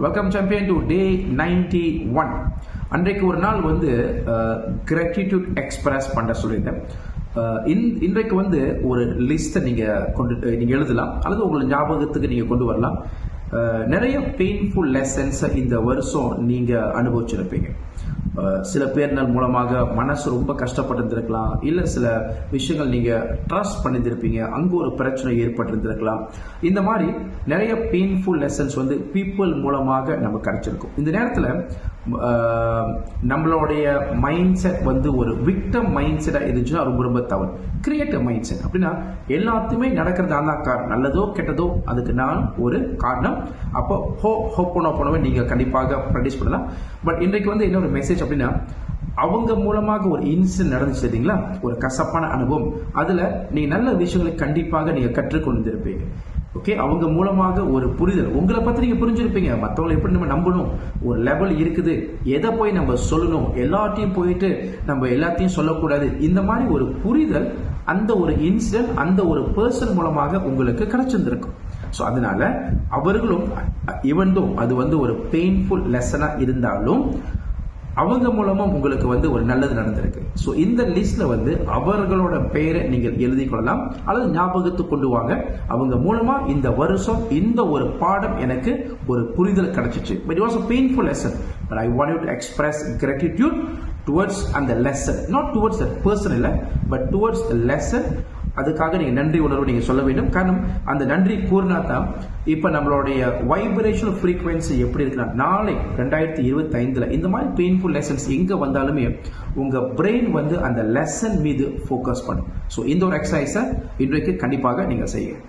Welcome champion to day 91. அன்றைக்கு ஒரு நாள் வந்து கிராட்டிடியூட் எக்ஸ்பிரஸ் பண்ண சொல்லியிருந்தேன். இன்றைக்கு வந்து ஒரு லிஸ்ட்டை நீங்கள் எழுதலாம் அல்லது உங்கள் ஞாபகத்துக்கு நீங்கள் கொண்டு வரலாம். நிறைய பெயின்ஃபுல் லெசன்ஸை இந்த வருஷம் நீங்கள் அனுபவிச்சிருப்பீங்க. சில பேர்கள் மூலமாக மனசு ரொம்ப கஷ்டப்பட்டிருந்திருக்கலாம், இல்லை சில விஷயங்கள் நீங்கள் ட்ரஸ்ட் பண்ணியிருந்திருப்பீங்க, அங்கே ஒரு பிரச்சனை ஏற்பட்டிருந்திருக்கலாம். இந்த மாதிரி நிறைய பெயின்ஃபுல் லெசன்ஸ் வந்து பீப்புள் மூலமாக நமக்கு கிடைச்சிருக்கும். இந்த நேரத்தில் நம்மளுடைய மைண்ட் செட் வந்து ஒரு விக்டம் மைண்ட் செட்டாக இருந்துச்சுன்னா ரொம்ப ரொம்ப தவறு. கிரியேட்டிவ் மைண்ட் செட் அப்படின்னா எல்லாத்தையுமே நடக்கிறது நான் தான் காரணம், நல்லதோ கெட்டதோ அதுக்கு நான் ஒரு காரணம். அப்போ போனவே நீங்கள் கண்டிப்பாக ப்ராக்டிஸ் பண்ணலாம். பட் இன்றைக்கு வந்து என்ன ஒரு மெசேஜ் அப்படின்னா, அவங்க மூலமாக ஒரு இன்சிடென்ட் நடந்துச்சு சரிங்களா, ஒரு கசப்பான அனுபவம், அதில் நீங்கள் நல்ல விஷயங்களை கண்டிப்பாக நீங்கள் கற்றுக்கொண்டு இருப்பீங்க. ஓகே, அவங்க மூலமாக ஒரு புரிதல், உங்களை பற்றி நீங்கள் புரிஞ்சிருப்பீங்க. மற்றவங்களை எப்படி நம்ம நம்பணும், ஒரு லெவல் இருக்குது, எதை போய் நம்ம சொல்லணும், எல்லாத்தையும் போயிட்டு நம்ம எல்லாத்தையும் சொல்லக்கூடாது, இந்த மாதிரி ஒரு புரிதல் அந்த ஒரு இன்சிடென்ட் அந்த ஒரு பர்சன் மூலமாக உங்களுக்கு கிடைச்சிருந்திருக்கும். ஸோ அதனால அவர்களும் இவன்தோ அது வந்து ஒரு பெயின்ஃபுல் லெசனாக இருந்தாலும் அவங்க மூலமா உங்களுக்கு வந்து ஒரு நல்லது நடந்திருக்கு. ஸோ இந்த லிஸ்ட்ல வந்து அவர்களோட பெயரை நீங்கள் எழுதி கொள்ளலாம் அல்லது ஞாபகத்துக்கு கொண்டு வாங்க. அவங்க மூலமா இந்த வருஷம் இந்த ஒரு பாடம் எனக்கு ஒரு புரிதல் கிடைச்சிச்சு. But it was a painful lesson. But I want you to express gratitude towards அந்த lesson, not towards the person இல்லை, but towards the lesson. அதுக்காக நீங்கள் நன்றி உணர்வு நீங்கள் சொல்ல வேண்டும். காரணம், அந்த நன்றி கூறினா தான் இப்போ நம்மளுடைய வைப்ரேஷனல் ஃப்ரீக்வன்சி எப்படி இருக்குன்னா, நாளை 2025 இந்த மாதிரி பெயின்ஃபுல் லெசன்ஸ் எங்கே வந்தாலுமே உங்கள் பிரெயின் வந்து அந்த லெசன் மீது ஃபோக்கஸ் பண்ணும். ஸோ இந்த ஒரு எக்ஸசைஸை இன்றைக்கு கண்டிப்பாக நீங்கள் செய்யுங்க.